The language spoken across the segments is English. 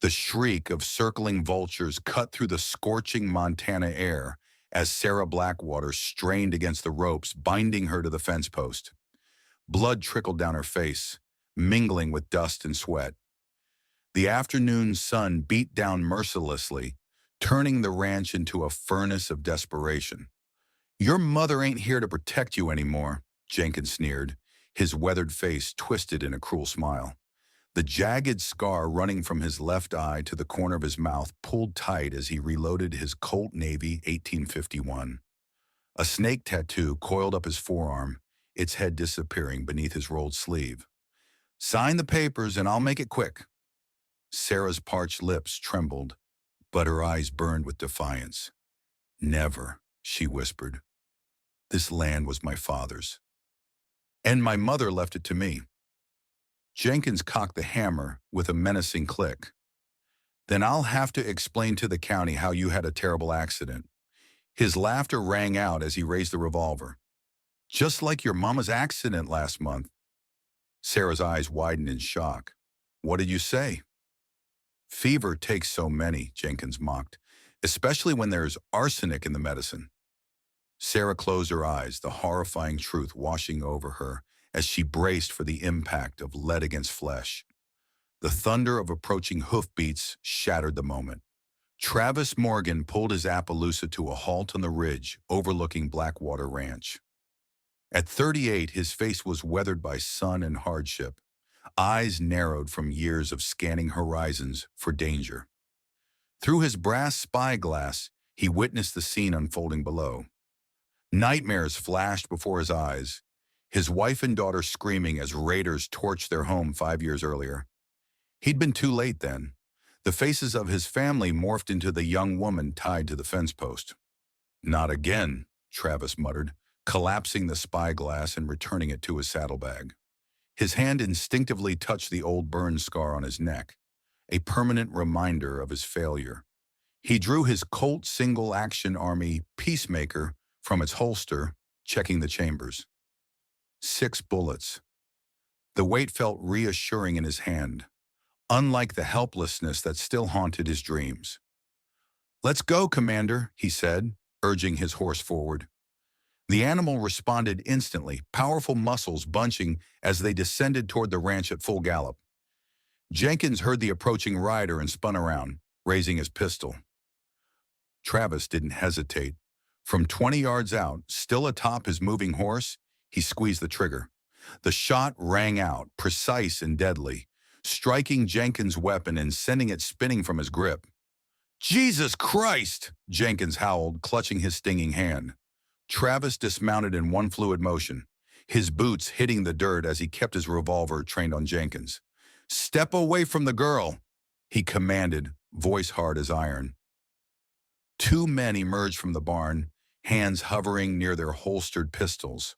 The shriek of circling vultures cut through the scorching Montana air as Sarah Blackwater strained against the ropes binding her to the fence post. Blood trickled down her face, mingling with dust and sweat. The afternoon sun beat down mercilessly, turning the ranch into a furnace of desperation. "Your mother ain't here to protect you anymore," Jenkins sneered, his weathered face twisted in a cruel smile. The jagged scar running from his left eye to the corner of his mouth pulled tight as he reloaded his Colt Navy 1851. A snake tattoo coiled up his forearm, its head disappearing beneath his rolled sleeve. "Sign the papers and I'll make it quick." Sarah's parched lips trembled, but her eyes burned with defiance. "Never," she whispered. "This land was my father's. And my mother left it to me." Jenkins cocked the hammer with a menacing click. "Then I'll have to explain to the county how you had a terrible accident." His laughter rang out as he raised the revolver. "Just like your mama's accident last month." Sarah's eyes widened in shock. "What did you say?" "Fever takes so many," Jenkins mocked, "especially when there's arsenic in the medicine." Sarah closed her eyes, the horrifying truth washing over her as she braced for the impact of lead against flesh. The thunder of approaching hoofbeats shattered the moment. Travis Morgan pulled his Appaloosa to a halt on the ridge overlooking Blackwater Ranch. At 38, his face was weathered by sun and hardship, eyes narrowed from years of scanning horizons for danger. Through his brass spyglass, he witnessed the scene unfolding below. Nightmares flashed before his eyes, his wife and daughter screaming as raiders torched their home 5 years earlier. He'd been too late then. The faces of his family morphed into the young woman tied to the fence post. "Not again," Travis muttered, collapsing the spyglass and returning it to his saddlebag. His hand instinctively touched the old burn scar on his neck, a permanent reminder of his failure. He drew his Colt single-action Army Peacemaker from its holster, checking the chambers. 6 bullets. The weight felt reassuring in his hand, unlike the helplessness that still haunted his dreams. "Let's go, Commander," he said, urging his horse forward. The animal responded instantly, powerful muscles bunching as they descended toward the ranch at full gallop. Jenkins heard the approaching rider and spun around, raising his pistol. Travis didn't hesitate. From 20 yards out, still atop his moving horse, he squeezed the trigger. The shot rang out, precise and deadly, striking Jenkins' weapon and sending it spinning from his grip. "Jesus Christ!" Jenkins howled, clutching his stinging hand. Travis dismounted in one fluid motion, his boots hitting the dirt as he kept his revolver trained on Jenkins. "Step away from the girl," he commanded, voice hard as iron. 2 men emerged from the barn, hands hovering near their holstered pistols.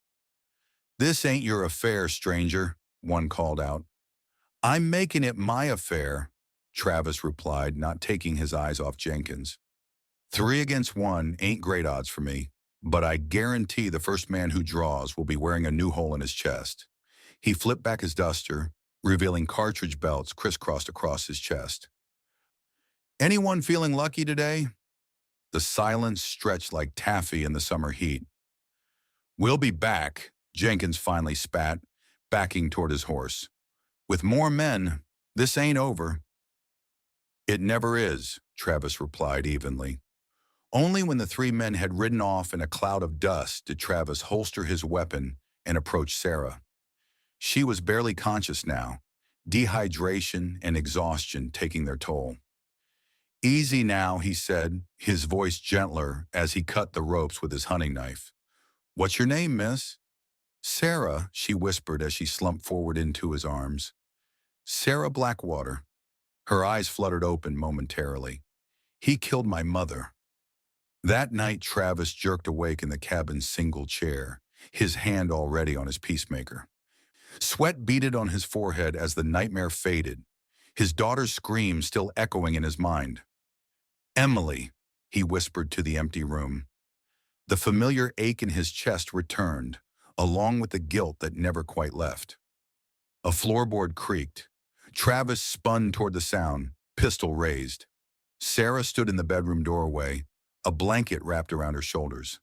"This ain't your affair, stranger," one called out. "I'm making it my affair," Travis replied, not taking his eyes off Jenkins. 3 against 1 ain't great odds for me, but I guarantee the first man who draws will be wearing a new hole in his chest. He flipped back his duster, revealing cartridge belts crisscrossed across his chest. "Anyone feeling lucky today?" The silence stretched like taffy in the summer heat. "We'll be back," Jenkins finally spat, backing toward his horse. "With more men, this ain't over." "It never is," Travis replied evenly. Only when the 3 men had ridden off in a cloud of dust did Travis holster his weapon and approach Sarah. She was barely conscious now, dehydration and exhaustion taking their toll. "Easy now," he said, his voice gentler as he cut the ropes with his hunting knife. "What's your name, miss?" "Sarah," she whispered as she slumped forward into his arms. "Sarah Blackwater." Her eyes fluttered open momentarily. "He killed my mother." That night, Travis jerked awake in the cabin's single chair, his hand already on his peacemaker. Sweat beaded on his forehead as the nightmare faded, his daughter's scream still echoing in his mind. "Emily," he whispered to the empty room. The familiar ache in his chest returned, along with the guilt that never quite left. A floorboard creaked. Travis spun toward the sound, pistol raised. Sarah stood in the bedroom doorway, a blanket wrapped around her shoulders.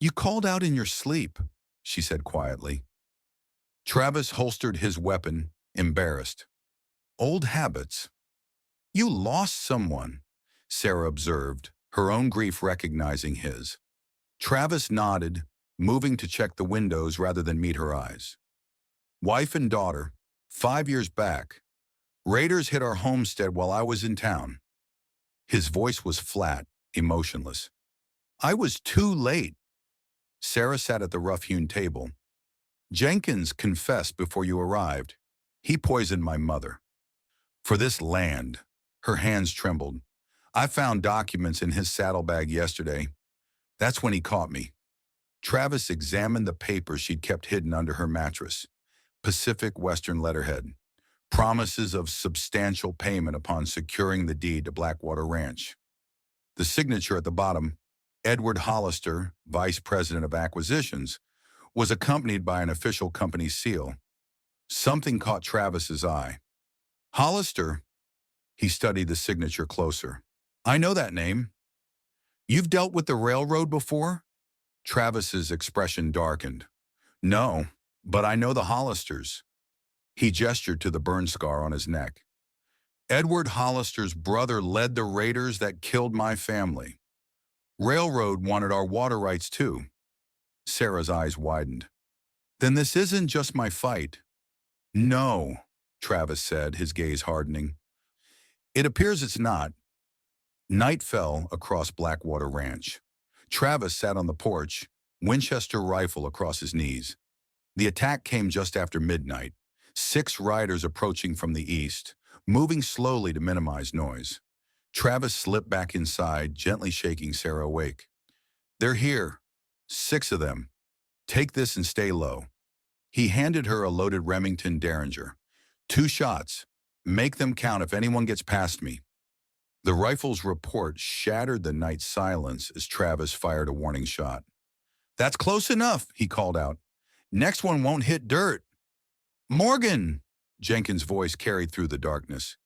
"You called out in your sleep," she said quietly. Travis holstered his weapon, embarrassed. "Old habits." "You lost someone," Sarah observed, her own grief recognizing his. Travis nodded, moving to check the windows rather than meet her eyes. "Wife and daughter, 5 years back. Raiders hit our homestead while I was in town." His voice was flat, emotionless. "I was too late." Sarah sat at the rough-hewn table. "Jenkins confessed before you arrived. He poisoned my mother. For this land." Her hands trembled. "I found documents in his saddlebag yesterday. That's when he caught me." Travis examined the papers she'd kept hidden under her mattress. Pacific Western letterhead. Promises of substantial payment upon securing the deed to Blackwater Ranch. The signature at the bottom, Edward Hollister, Vice President of Acquisitions, was accompanied by an official company seal. Something caught Travis's eye. "Hollister?" He studied the signature closer. "I know that name. You've dealt with the railroad before?" Travis's expression darkened. "No, but I know the Hollisters." He gestured to the burn scar on his neck. "Edward Hollister's brother led the raiders that killed my family. Railroad wanted our water rights too." Sarah's eyes widened. "Then this isn't just my fight." "No," Travis said, his gaze hardening. "It appears it's not." Night fell across Blackwater Ranch. Travis sat on the porch, Winchester rifle across his knees. The attack came just after midnight. 6 riders approaching from the east, moving slowly to minimize noise. Travis slipped back inside, gently shaking Sarah awake. "They're here. 6 of them. Take this and stay low." He handed her a loaded Remington Derringer. "2 shots. Make them count if anyone gets past me." The rifle's report shattered the night silence as Travis fired a warning shot. "That's close enough," he called out. "Next one won't hit dirt." "Morgan!" Jenkins' voice carried through the darkness.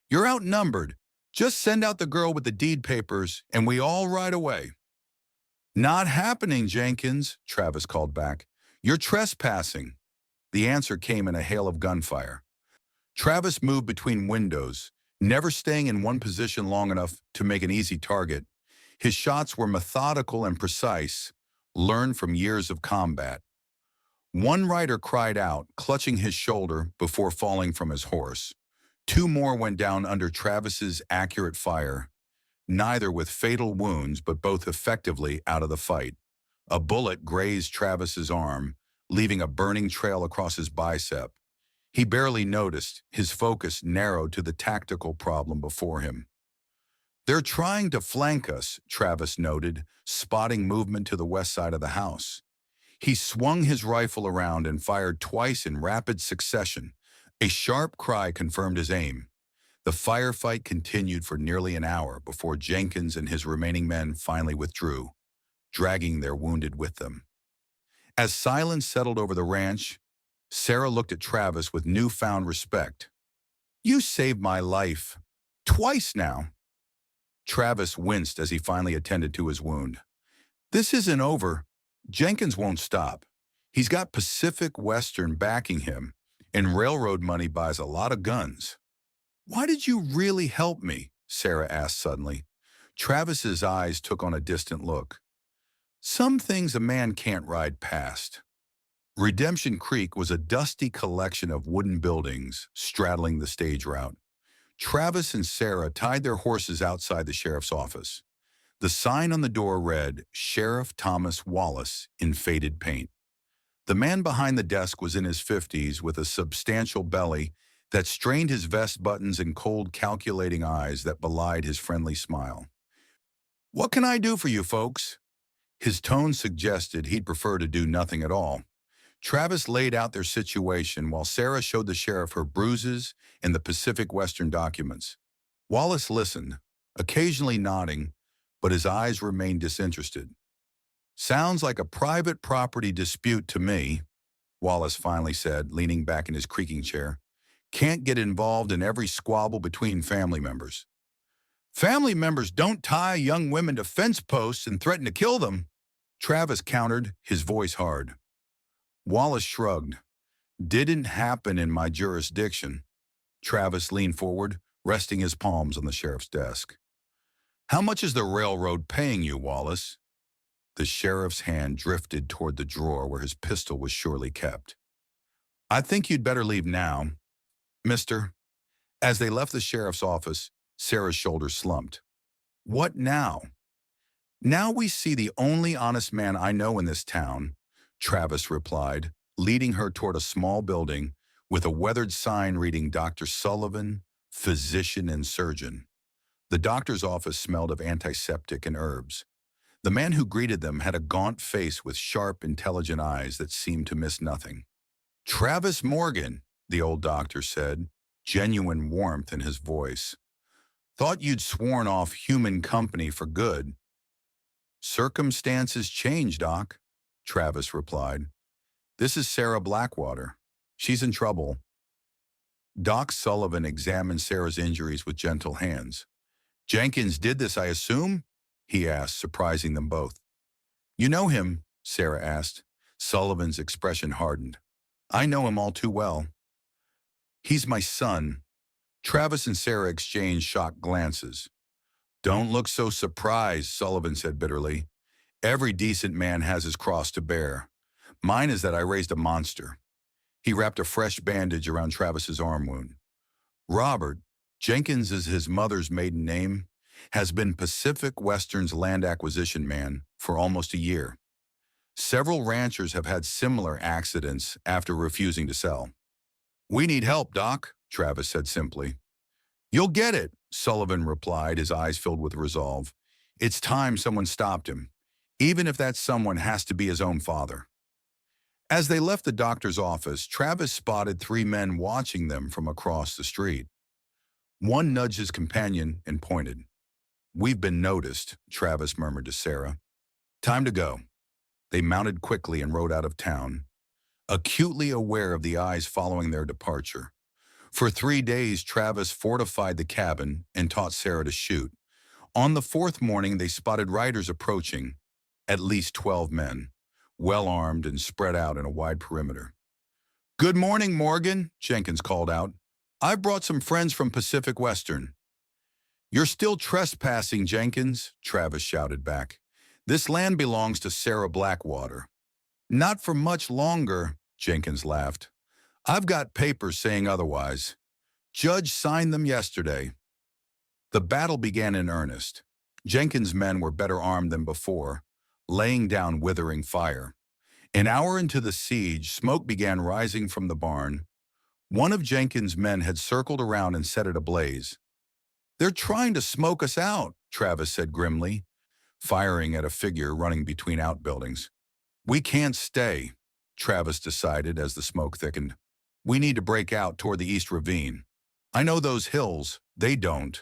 "You're outnumbered. Just send out the girl with the deed papers, and we all ride away." "Not happening, Jenkins," Travis called back. "You're trespassing." The answer came in a hail of gunfire. Travis moved between windows, never staying in one position long enough to make an easy target. His shots were methodical and precise, learned from years of combat. One rider cried out, clutching his shoulder before falling from his horse. 2 more went down under Travis's accurate fire, neither with fatal wounds but both effectively out of the fight. A bullet grazed Travis's arm, leaving a burning trail across his bicep. He barely noticed, his focus narrowed to the tactical problem before him. "They're trying to flank us," Travis noted, spotting movement to the west side of the house. He swung his rifle around and fired twice in rapid succession. A sharp cry confirmed his aim. The firefight continued for nearly an hour before Jenkins and his remaining men finally withdrew, dragging their wounded with them. As silence settled over the ranch, Sarah looked at Travis with newfound respect. "You saved my life. Twice now." Travis winced as he finally attended to his wound. "This isn't over. Jenkins won't stop. He's got Pacific Western backing him, and railroad money buys a lot of guns." "Why did you really help me?" Sarah asked suddenly. Travis's eyes took on a distant look. "Some things a man can't ride past." Redemption Creek was a dusty collection of wooden buildings straddling the stage route. Travis and Sarah tied their horses outside the sheriff's office. The sign on the door read, "Sheriff Thomas Wallace," in faded paint. The man behind the desk was in his 50s with a substantial belly that strained his vest buttons and cold, calculating eyes that belied his friendly smile. "What can I do for you folks?" His tone suggested he'd prefer to do nothing at all. Travis laid out their situation while Sarah showed the sheriff her bruises and the Pacific Western documents. Wallace listened, occasionally nodding, but his eyes remained disinterested. "Sounds like a private property dispute to me," Wallace finally said, leaning back in his creaking chair. Can't get involved in every squabble between family members. Family members don't tie young women to fence posts and threaten to kill them, Travis countered, his voice hard. Wallace shrugged. Didn't happen in my jurisdiction. Travis leaned forward, resting his palms on the sheriff's desk. How much is the railroad paying you, Wallace? The sheriff's hand drifted toward the drawer where his pistol was surely kept. I think you'd better leave now, mister. As they left the sheriff's office, Sarah's shoulders slumped. What now? Now we see the only honest man I know in this town, Travis replied, leading her toward a small building with a weathered sign reading Dr. Sullivan, physician and surgeon. The doctor's office smelled of antiseptic and herbs. The man who greeted them had a gaunt face with sharp, intelligent eyes that seemed to miss nothing. Travis Morgan, the old doctor said, genuine warmth in his voice. Thought you'd sworn off human company for good. Circumstances change, Doc, Travis replied. This is Sarah Blackwater. She's in trouble. Doc Sullivan examined Sarah's injuries with gentle hands. Jenkins did this, I assume? He asked, surprising them both. You know him? Sarah asked. Sullivan's expression hardened. I know him all too well. He's my son. Travis and Sarah exchanged shocked glances. Don't look so surprised, Sullivan said bitterly. Every decent man has his cross to bear. Mine is that I raised a monster. He wrapped a fresh bandage around Travis's arm wound. Robert, Jenkins is his mother's maiden name, has been Pacific Western's land acquisition man for almost a year. Several ranchers have had similar accidents after refusing to sell. We need help, Doc, Travis said simply. You'll get it, Sullivan replied, his eyes filled with resolve. It's time someone stopped him, even if that someone has to be his own father. As they left the doctor's office, Travis spotted three men watching them from across the street. One nudged his companion and pointed. We've been noticed, Travis murmured to Sarah. Time to go. They mounted quickly and rode out of town, acutely aware of the eyes following their departure. For 3 days, Travis fortified the cabin and taught Sarah to shoot. On the fourth morning, they spotted riders approaching, at least 12 men, well armed and spread out in a wide perimeter. Good morning, Morgan, Jenkins called out. I've brought some friends from Pacific Western. You're still trespassing, Jenkins, Travis shouted back. This land belongs to Sarah Blackwater. Not for much longer, Jenkins laughed. I've got papers saying otherwise. Judge signed them yesterday. The battle began in earnest. Jenkins' men were better armed than before, laying down withering fire. An hour into the siege, smoke began rising from the barn. One of Jenkins' men had circled around and set it ablaze. They're trying to smoke us out, Travis said grimly, firing at a figure running between outbuildings. We can't stay, Travis decided as the smoke thickened. We need to break out toward the East Ravine. I know those hills, they don't.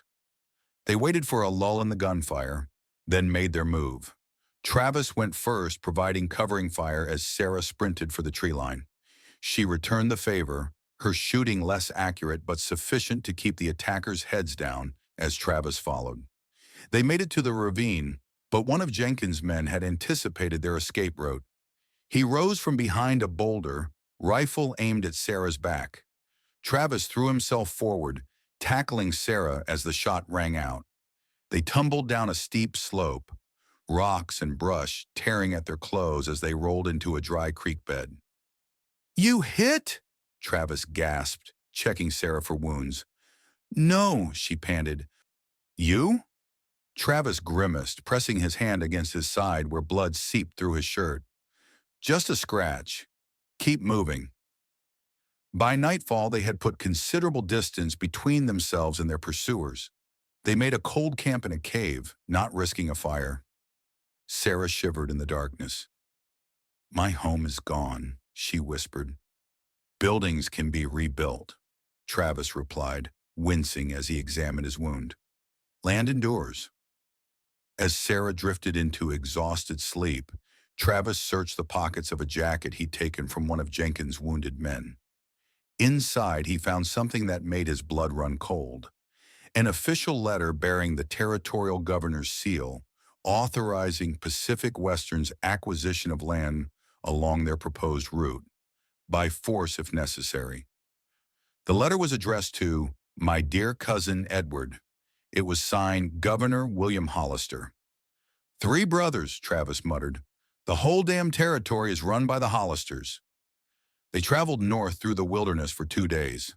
They waited for a lull in the gunfire, then made their move. Travis went first, providing covering fire as Sarah sprinted for the tree line. She returned the favor, her shooting less accurate but sufficient to keep the attackers' heads down as Travis followed. They made it to the ravine, but one of Jenkins' men had anticipated their escape route. He rose from behind a boulder, rifle aimed at Sarah's back. Travis threw himself forward, tackling Sarah as the shot rang out. They tumbled down a steep slope, rocks and brush tearing at their clothes as they rolled into a dry creek bed. You hit? Travis gasped, checking Sarah for wounds. No, she panted. You? Travis grimaced, pressing his hand against his side where blood seeped through his shirt. Just a scratch. Keep moving. By nightfall, they had put considerable distance between themselves and their pursuers. They made a cold camp in a cave, not risking a fire. Sarah shivered in the darkness. My home is gone, she whispered. Buildings can be rebuilt, Travis replied, wincing as he examined his wound. Land endures. As Sarah drifted into exhausted sleep, Travis searched the pockets of a jacket he'd taken from one of Jenkins' wounded men. Inside, he found something that made his blood run cold. An official letter bearing the territorial governor's seal, authorizing Pacific Western's acquisition of land along their proposed route, by force if necessary. The letter was addressed to "My dear cousin Edward." It was signed Governor William Hollister. "Three brothers," Travis muttered. "The whole damn territory is run by the Hollisters." They traveled north through the wilderness for 2 days.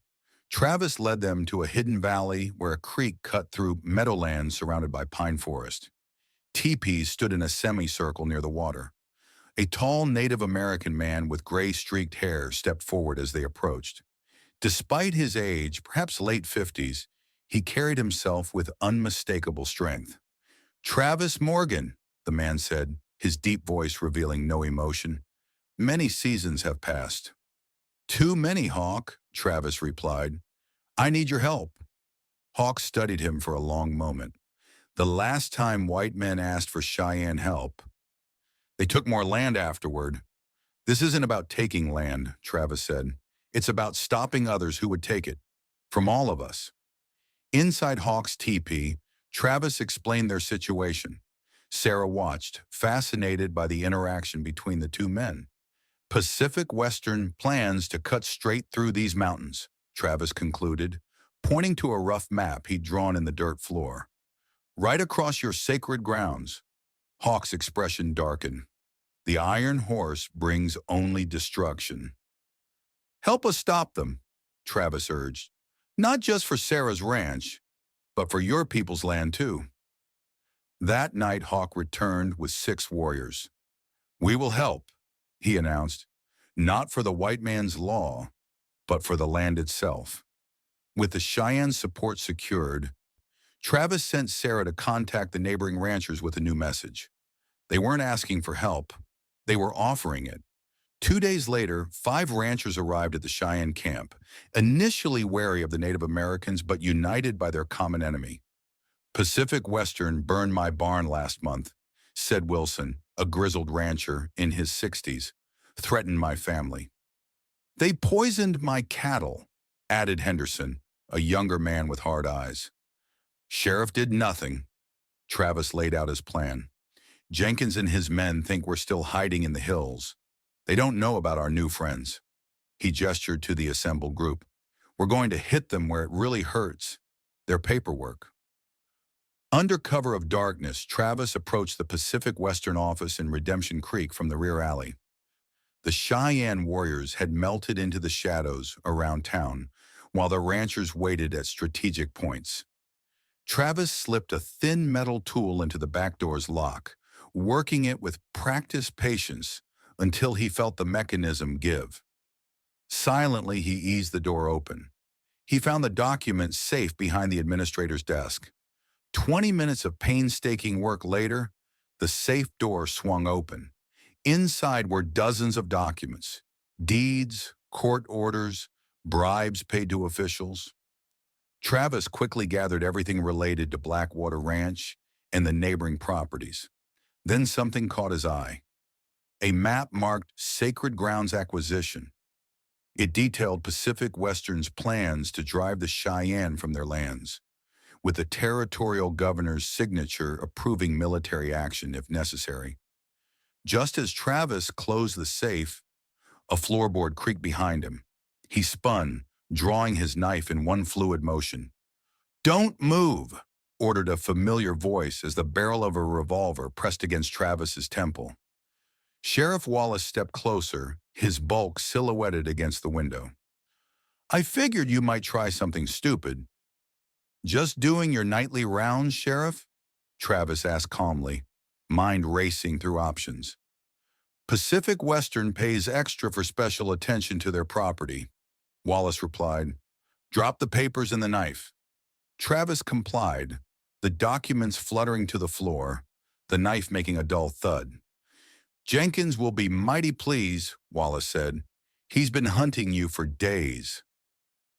Travis led them to a hidden valley where a creek cut through meadowlands surrounded by pine forest. Teepees stood in a semicircle near the water. A tall Native American man with gray-streaked hair stepped forward as they approached. Despite his age, perhaps late 50s, he carried himself with unmistakable strength. "Travis Morgan," the man said, his deep voice revealing no emotion. "Many seasons have passed." "Too many, Hawk," Travis replied. "I need your help." Hawk studied him for a long moment. "The last time white men asked for Cheyenne help, they took more land afterward." "This isn't about taking land," Travis said. "It's about stopping others who would take it. From all of us." Inside Hawk's teepee, Travis explained their situation. Sarah watched, fascinated by the interaction between the two men. "Pacific Western plans to cut straight through these mountains," Travis concluded, pointing to a rough map he'd drawn in the dirt floor. "Right across your sacred grounds." Hawk's expression darkened. "The Iron Horse brings only destruction." "Help us stop them," Travis urged. "Not just for Sarah's ranch, but for your people's land too." That night Hawk returned with 6 warriors. "We will help," he announced, "not for the white man's law, but for the land itself." With the Cheyenne support secured, Travis sent Sarah to contact the neighboring ranchers with a new message. They weren't asking for help, they were offering it. 2 days later, 5 ranchers arrived at the Cheyenne camp, initially wary of the Native Americans but united by their common enemy. "Pacific Western burned my barn last month," said Wilson, a grizzled rancher in his 60s, "threatened my family." "They poisoned my cattle," added Henderson, a younger man with hard eyes. "Sheriff did nothing." Travis laid out his plan. "Jenkins and his men think we're still hiding in the hills. They don't know about our new friends." He gestured to the assembled group. "We're going to hit them where it really hurts, their paperwork." Under cover of darkness, Travis approached the Pacific Western office in Redemption Creek from the rear alley. The Cheyenne warriors had melted into the shadows around town, while the ranchers waited at strategic points. Travis slipped a thin metal tool into the back door's lock, working it with practiced patience until he felt the mechanism give. Silently, he eased the door open. He found the document safe behind the administrator's desk. 20 minutes of painstaking work later, the safe door swung open. Inside were dozens of documents: deeds, court orders, bribes paid to officials. Travis quickly gathered everything related to Blackwater Ranch and the neighboring properties. Then something caught his eye. A map marked Sacred Grounds Acquisition. It detailed Pacific Western's plans to drive the Cheyenne from their lands, with the territorial governor's signature approving military action if necessary. Just as Travis closed the safe, a floorboard creaked behind him. He spun, drawing his knife in one fluid motion. "Don't move," ordered a familiar voice as the barrel of a revolver pressed against Travis's temple. Sheriff Wallace stepped closer, his bulk silhouetted against the window. "I figured you might try something stupid." "Just doing your nightly rounds, Sheriff?" Travis asked calmly, mind racing through options. "Pacific Western pays extra for special attention to their property," Wallace replied. "Drop the papers and the knife." Travis complied, the documents fluttering to the floor, the knife making a dull thud. "Jenkins will be mighty pleased," Wallace said. "He's been hunting you for days."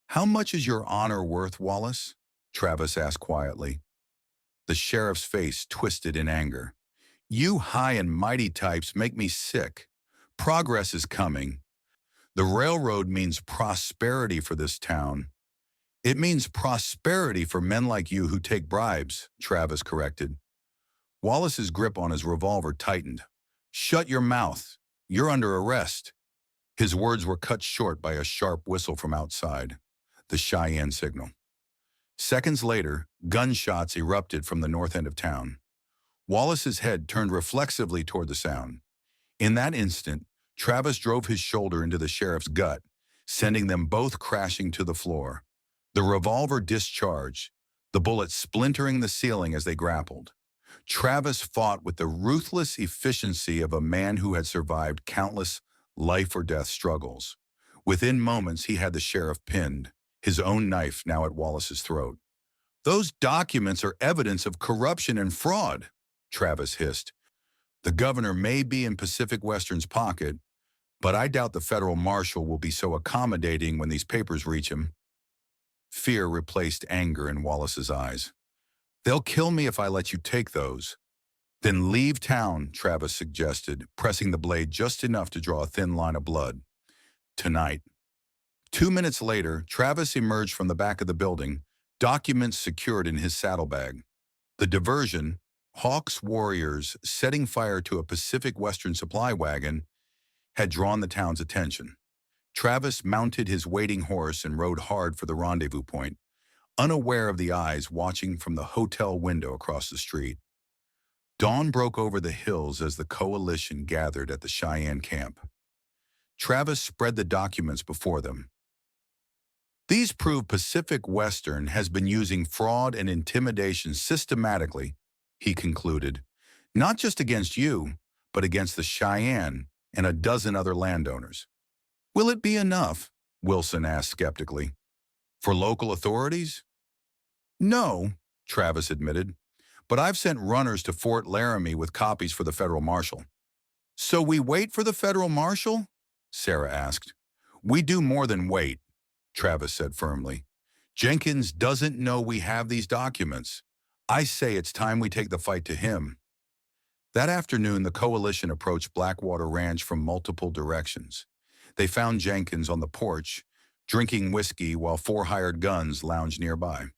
"How much is your honor worth, Wallace?" Travis asked quietly. The sheriff's face twisted in anger. "You high and mighty types make me sick. Progress is coming. The railroad means prosperity for this town. It means prosperity for men like you who take bribes, Travis corrected. Wallace's grip on his revolver tightened. Shut your mouth. You're under arrest. His words were cut short by a sharp whistle from outside, the Cheyenne signal. Seconds later, gunshots erupted from the north end of town. Wallace's head turned reflexively toward the sound. In that instant, Travis drove his shoulder into the sheriff's gut, sending them both crashing to the floor. The revolver discharged, the bullet splintering the ceiling as they grappled. Travis fought with the ruthless efficiency of a man who had survived countless life-or-death struggles. Within moments, he had the sheriff pinned, his own knife now at Wallace's throat. "Those documents are evidence of corruption and fraud," Travis hissed. "The governor may be in Pacific Western's pocket, but I doubt the federal marshal will be so accommodating when these papers reach him." Fear replaced anger in Wallace's eyes. "They'll kill me if I let you take those." "Then leave town," Travis suggested, pressing the blade just enough to draw a thin line of blood. "Tonight." 2 minutes later, Travis emerged from the back of the building, documents secured in his saddlebag. The diversion, Hawks warriors setting fire to a Pacific Western supply wagon, had drawn the town's attention. Travis mounted his waiting horse and rode hard for the rendezvous point, unaware of the eyes watching from the hotel window across the street. Dawn broke over the hills as the coalition gathered at the Cheyenne camp. Travis spread the documents before them. "These prove Pacific Western has been using fraud and intimidation systematically," he concluded, "not just against you, but against the Cheyenne and a dozen other landowners." "Will it be enough?" Wilson asked skeptically. "For local authorities?" "No," Travis admitted, "but I've sent runners to Fort Laramie with copies for the federal marshal." "So we wait for the federal marshal?" Sarah asked. "We do more than wait," Travis said firmly. "Jenkins doesn't know we have these documents. I say it's time we take the fight to him." That afternoon, the coalition approached Blackwater Ranch from multiple directions. They found Jenkins on the porch, drinking whiskey while 4 hired guns lounged nearby.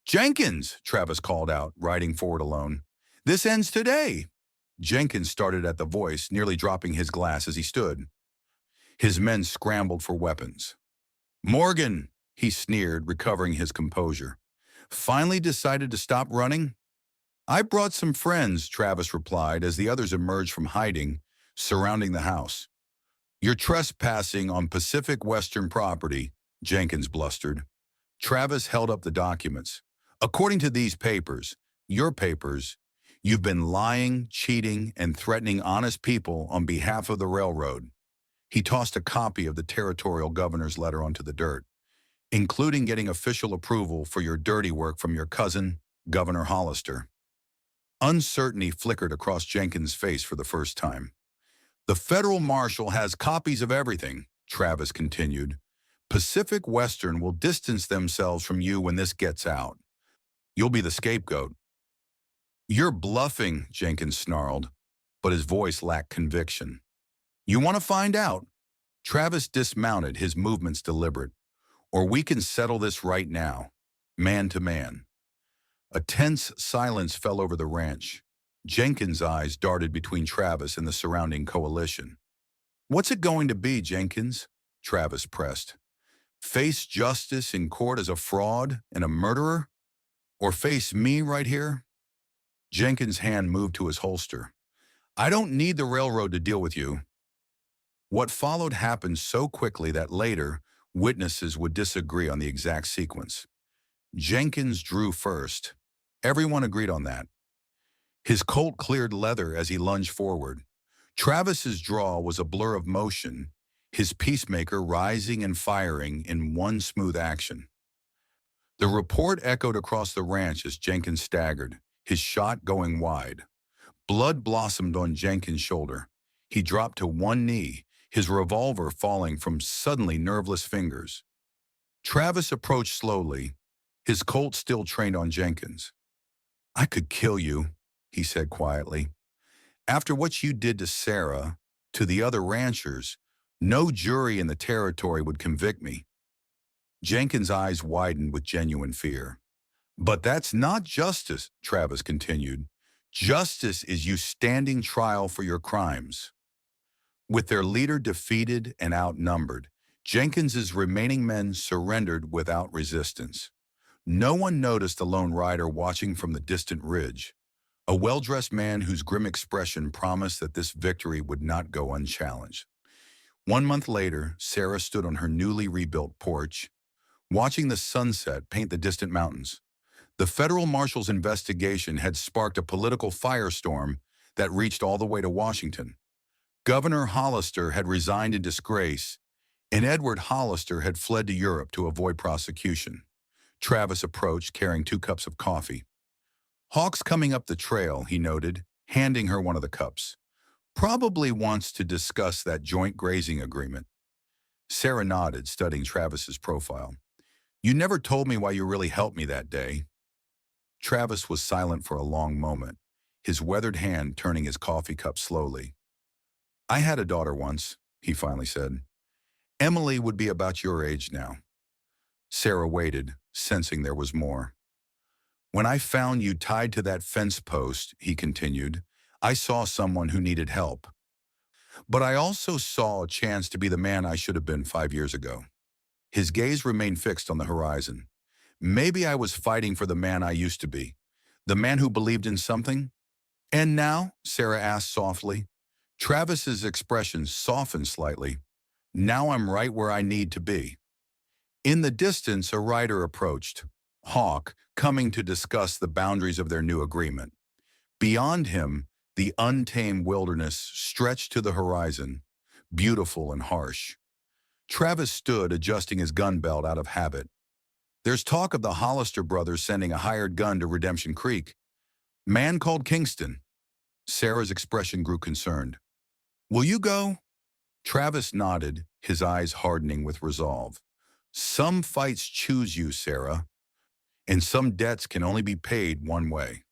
"Jenkins!" Travis called out, riding forward alone. "This ends today!" Jenkins started at the voice, nearly dropping his glass as he stood. His men scrambled for weapons. "Morgan!" he sneered, recovering his composure. "Finally decided to stop running?" "I brought some friends," Travis replied as the others emerged from hiding, surrounding the house. "You're trespassing on Pacific Western property," Jenkins blustered. Travis held up the documents. "According to these papers, your papers, you've been lying, cheating, and threatening honest people on behalf of the railroad." He tossed a copy of the territorial governor's letter onto the dirt, "including getting official approval for your dirty work from your cousin, Governor Hollister." Uncertainty flickered across Jenkins' face for the first time. "The federal marshal has copies of everything," Travis continued. "Pacific Western will distance themselves from you when this gets out. You'll be the scapegoat." "You're bluffing," Jenkins snarled, but his voice lacked conviction. "You want to find out?" Travis dismounted, his movements deliberate. "Or we can settle this right now, man to man." A tense silence fell over the ranch. Jenkins' eyes darted between Travis and the surrounding coalition. "What's it going to be, Jenkins?" Travis pressed. "Face justice in court as a fraud and a murderer? Or face me right here?" Jenkins' hand moved to his holster. "I don't need the railroad to deal with you." What followed happened so quickly that later, witnesses would disagree on the exact sequence. Jenkins drew first. Everyone agreed on that. His Colt cleared leather as he lunged forward. Travis's draw was a blur of motion, his peacemaker rising and firing in one smooth action. The report echoed across the ranch as Jenkins staggered, his shot going wide. Blood blossomed on Jenkins' shoulder. He dropped to one knee, his revolver falling from suddenly nerveless fingers. Travis approached slowly, his Colt still trained on Jenkins. "I could kill you," he said quietly. "After what you did to Sarah, to the other ranchers, No jury in the territory would convict me. Jenkins' eyes widened with genuine fear. But that's not justice, Travis continued. Justice is you standing trial for your crimes. With their leader defeated and outnumbered, Jenkins's remaining men surrendered without resistance. No one noticed a lone rider watching from the distant ridge, a well-dressed man whose grim expression promised that this victory would not go unchallenged. 1 month later, Sarah stood on her newly rebuilt porch, watching the sunset paint the distant mountains. The federal marshal's investigation had sparked a political firestorm that reached all the way to Washington. Governor Hollister had resigned in disgrace, and Edward Hollister had fled to Europe to avoid prosecution. Travis approached, carrying 2 cups of coffee. "Hawk's coming up the trail," he noted, handing her one of the cups. "Probably wants to discuss that joint grazing agreement." Sarah nodded, studying Travis's profile. "You never told me why you really helped me that day." Travis was silent for a long moment, his weathered hand turning his coffee cup slowly. "I had a daughter once," he finally said. "Emily would be about your age now." Sarah waited, sensing there was more. "When I found you tied to that fence post," he continued, "I saw someone who needed help. But I also saw a chance to be the man I should have been 5 years ago." His gaze remained fixed on the horizon. "Maybe I was fighting for the man I used to be, the man who believed in something." "And now?" Sarah asked softly. Travis's expression softened slightly. "Now I'm right where I need to be." In the distance, a rider approached, Hawk, coming to discuss the boundaries of their new agreement. Beyond him, the untamed wilderness stretched to the horizon, beautiful and harsh. Travis stood, adjusting his gun belt out of habit. "There's talk of the Hollister brothers sending a hired gun to Redemption Creek. Man called Kingston." Sarah's expression grew concerned. "Will you go?" Travis nodded, his eyes hardening with resolve. "Some fights choose you, Sarah, and some debts can only be paid one way."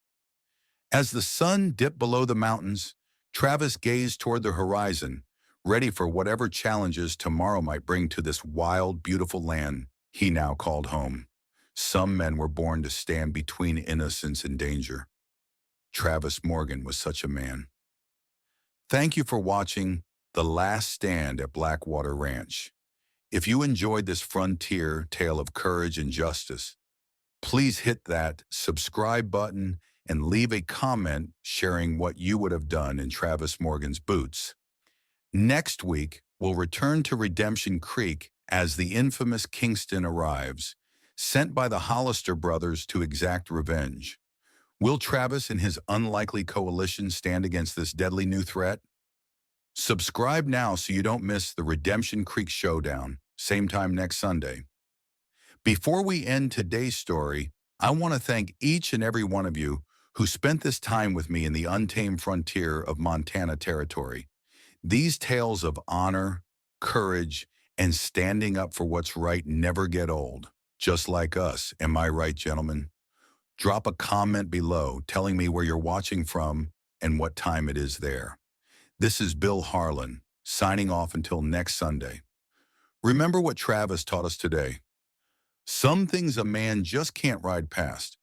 As the sun dipped below the mountains, Travis gazed toward the horizon, ready for whatever challenges tomorrow might bring to this wild, beautiful land he now called home. Some men were born to stand between innocence and danger. Travis Morgan was such a man. Thank you for watching The Last Stand at Blackwater Ranch. If you enjoyed this frontier tale of courage and justice, please hit that subscribe button and leave a comment sharing what you would have done in Travis Morgan's boots. Next week, we'll return to Redemption Creek as the infamous Kingston arrives, sent by the Hollister brothers to exact revenge. Will Travis and his unlikely coalition stand against this deadly new threat? Subscribe now so you don't miss the Redemption Creek Showdown, same time next Sunday. Before we end today's story, I want to thank each and every one of you who spent this time with me in the untamed frontier of Montana territory. These tales of honor, courage, and standing up for what's right never get old, just like us. Am I right, gentlemen? Drop a comment below telling me where you're watching from and what time it is there. This is Bill Harlan, signing off until next Sunday. Remember what Travis taught us today. Some things a man just can't ride past.